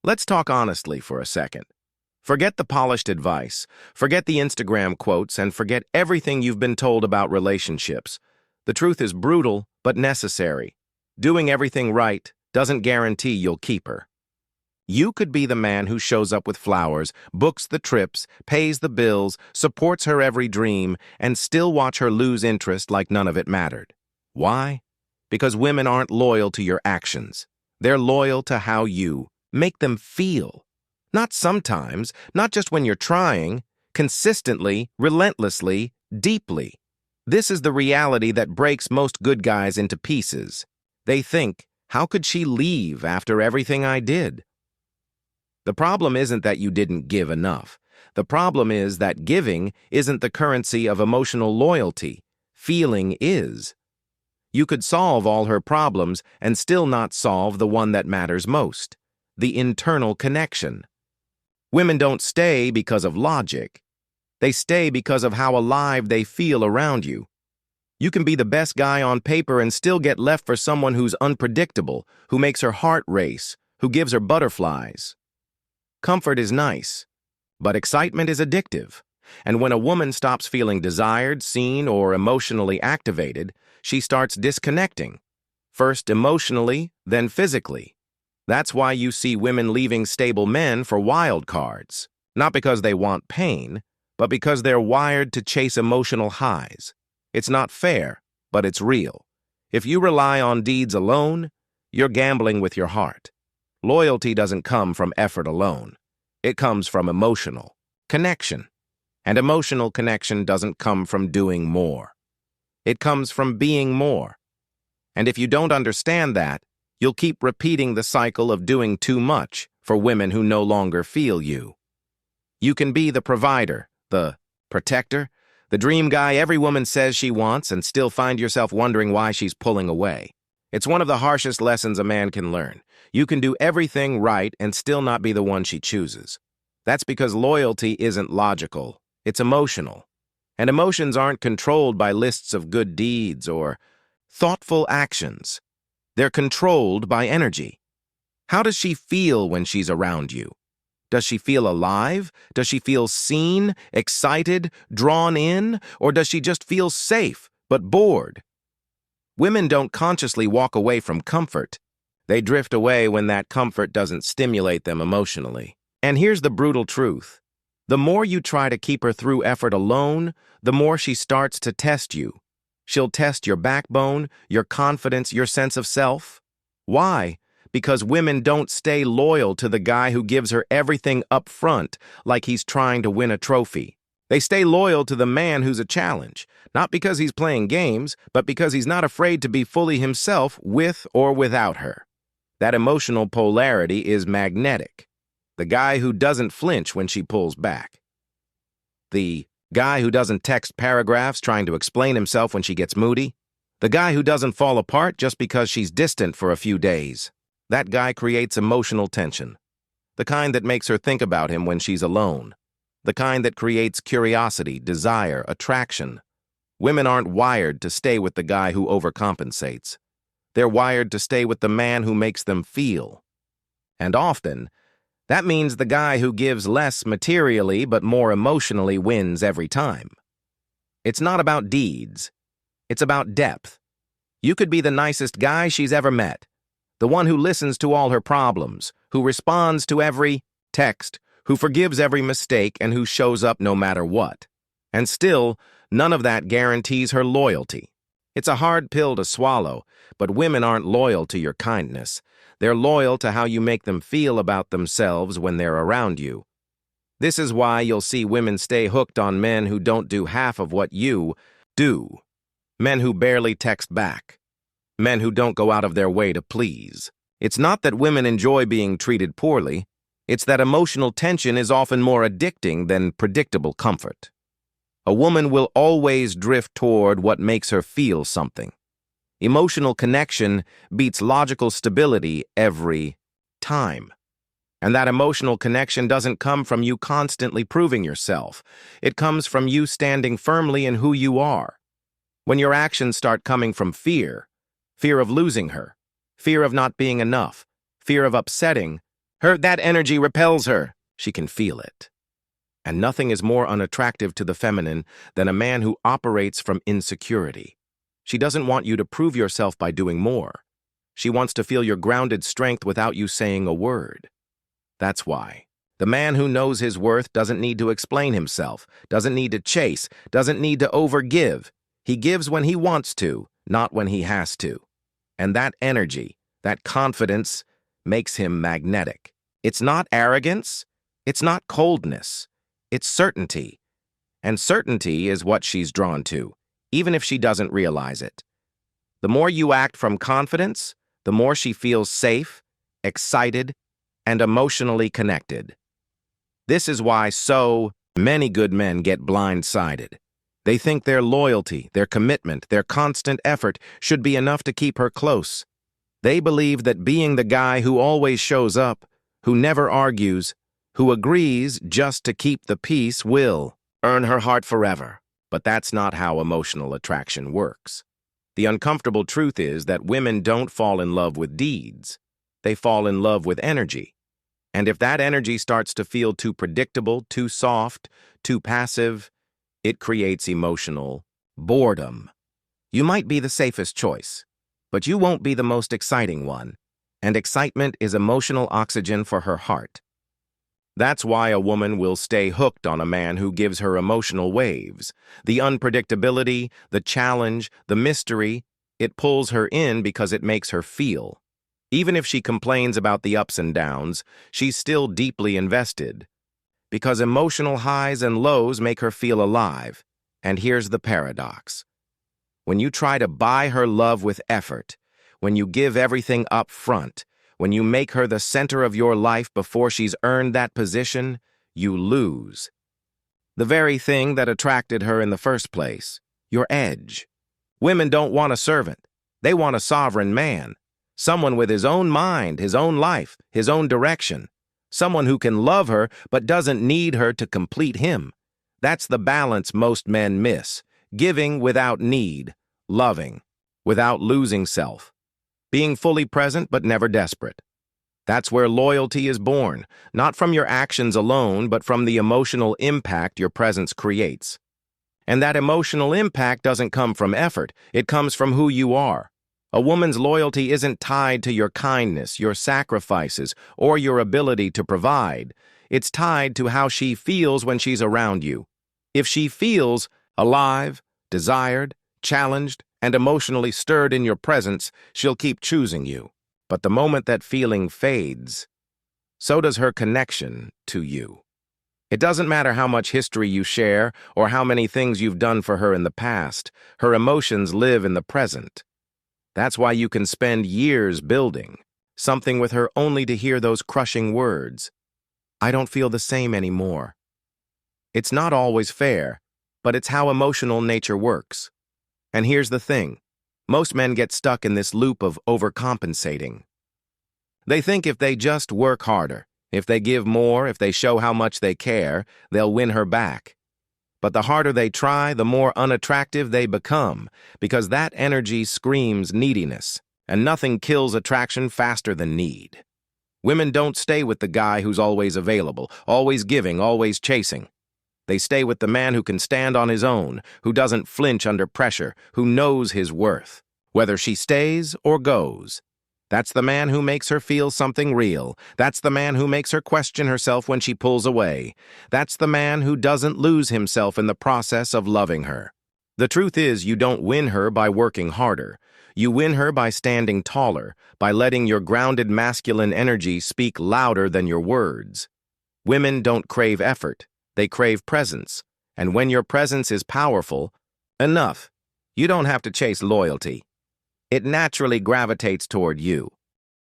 Let's talk honestly for a second. Forget the polished advice, forget the Instagram quotes, and forget everything you've been told about relationships. The truth is brutal, but necessary. Doing everything right doesn't guarantee you'll keep her. You could be the man who shows up with flowers, books the trips, pays the bills, supports her every dream, and still watch her lose interest like none of it mattered. Why? Because women aren't loyal to your actions. They're loyal to how you make them feel. Not sometimes, not just when you're trying, consistently, relentlessly, deeply. This is the reality that breaks most good guys into pieces. They think, how could she leave after everything I did? The problem isn't that you didn't give enough. The problem is that giving isn't the currency of emotional loyalty. Feeling is. You could solve all her problems and still not solve the one that matters most, the internal connection. Women don't stay because of logic. They stay because of how alive they feel around you. You can be the best guy on paper and still get left for someone who's unpredictable, who makes her heart race, who gives her butterflies. Comfort is nice, but excitement is addictive. And when a woman stops feeling desired, seen, or emotionally activated, she starts disconnecting. First emotionally, then physically. That's why you see women leaving stable men for wild cards. Not because they want pain, but because they're wired to chase emotional highs. It's not fair, but it's real. If you rely on deeds alone, you're gambling with your heart. Loyalty doesn't come from effort alone. It comes from emotional connection. And emotional connection doesn't come from doing more. It comes from being more. And if you don't understand that, you'll keep repeating the cycle of doing too much for women who no longer feel you. You can be the provider, the protector, the dream guy every woman says she wants, and still find yourself wondering why she's pulling away. It's one of the harshest lessons a man can learn. You can do everything right and still not be the one she chooses. That's because loyalty isn't logical, it's emotional. And emotions aren't controlled by lists of good deeds or thoughtful actions. They're controlled by energy. How does she feel when she's around you? Does she feel alive? Does she feel seen, excited, drawn in? Or does she just feel safe, but bored? Women don't consciously walk away from comfort. They drift away when that comfort doesn't stimulate them emotionally. And here's the brutal truth. The more you try to keep her through effort alone, the more she starts to test you. She'll test your backbone, your confidence, your sense of self. Why? Because women don't stay loyal to the guy who gives her everything up front, like he's trying to win a trophy. They stay loyal to the man who's a challenge, not because he's playing games, but because he's not afraid to be fully himself with or without her. That emotional polarity is magnetic. The guy who doesn't flinch when she pulls back. The guy who doesn't text paragraphs trying to explain himself when she gets moody. The guy who doesn't fall apart just because she's distant for a few days. That guy creates emotional tension. The kind that makes her think about him when she's alone. The kind that creates curiosity, desire, attraction. Women aren't wired to stay with the guy who overcompensates. They're wired to stay with the man who makes them feel. And often, that means the guy who gives less materially but more emotionally wins every time. It's not about deeds. It's about depth. You could be the nicest guy she's ever met. The one who listens to all her problems, who responds to every text, who forgives every mistake, and who shows up no matter what. And still, none of that guarantees her loyalty. It's a hard pill to swallow, but women aren't loyal to your kindness. They're loyal to how you make them feel about themselves when they're around you. This is why you'll see women stay hooked on men who don't do half of what you do. Men who barely text back. Men who don't go out of their way to please. It's not that women enjoy being treated poorly. It's that emotional tension is often more addicting than predictable comfort. A woman will always drift toward what makes her feel something. Emotional connection beats logical stability every time. And that emotional connection doesn't come from you constantly proving yourself. It comes from you standing firmly in who you are. When your actions start coming from fear of losing her, fear of not being enough, fear of upsetting That energy repels her. She can feel it. And nothing is more unattractive to the feminine than a man who operates from insecurity. She doesn't want you to prove yourself by doing more. She wants to feel your grounded strength without you saying a word. That's why. The man who knows his worth doesn't need to explain himself, doesn't need to chase, doesn't need to overgive. He gives when he wants to, not when he has to. And that energy, that confidence, makes him magnetic. It's not arrogance, it's not coldness, it's certainty. And certainty is what she's drawn to, even if she doesn't realize it. The more you act from confidence, the more she feels safe, excited, and emotionally connected. This is why so many good men get blindsided. They think their loyalty, their commitment, their constant effort should be enough to keep her close. They believe that being the guy who always shows up, who never argues, who agrees just to keep the peace will earn her heart forever. But that's not how emotional attraction works. The uncomfortable truth is that women don't fall in love with deeds. They fall in love with energy. And if that energy starts to feel too predictable, too soft, too passive, it creates emotional boredom. You might be the safest choice, but you won't be the most exciting one. And excitement is emotional oxygen for her heart. That's why a woman will stay hooked on a man who gives her emotional waves. The unpredictability, the challenge, the mystery, it pulls her in because it makes her feel. Even if she complains about the ups and downs, she's still deeply invested. Because emotional highs and lows make her feel alive. And here's the paradox. When you try to buy her love with effort, when you give everything up front, when you make her the center of your life before she's earned that position, you lose. The very thing that attracted her in the first place, your edge. Women don't want a servant. They want a sovereign man. Someone with his own mind, his own life, his own direction. Someone who can love her but doesn't need her to complete him. That's the balance most men miss. Giving without need, loving without losing self. Being fully present but never desperate. That's where loyalty is born, not from your actions alone, but from the emotional impact your presence creates. And that emotional impact doesn't come from effort, it comes from who you are. A woman's loyalty isn't tied to your kindness, your sacrifices, or your ability to provide. It's tied to how she feels when she's around you. If she feels alive, desired, challenged, and emotionally stirred in your presence, she'll keep choosing you. But the moment that feeling fades, so does her connection to you. It doesn't matter how much history you share or how many things you've done for her in the past, her emotions live in the present. That's why you can spend years building something with her only to hear those crushing words. I don't feel the same anymore. It's not always fair, but it's how emotional nature works. And here's the thing. Most men get stuck in this loop of overcompensating. They think if they just work harder, if they give more, if they show how much they care, they'll win her back. But the harder they try, the more unattractive they become, because that energy screams neediness, and nothing kills attraction faster than need. Women don't stay with the guy who's always available, always giving, always chasing. They stay with the man who can stand on his own, who doesn't flinch under pressure, who knows his worth, whether she stays or goes. That's the man who makes her feel something real. That's the man who makes her question herself when she pulls away. That's the man who doesn't lose himself in the process of loving her. The truth is, you don't win her by working harder. You win her by standing taller, by letting your grounded masculine energy speak louder than your words. Women don't crave effort. They crave presence. And when your presence is powerful, enough. You don't have to chase loyalty. It naturally gravitates toward you.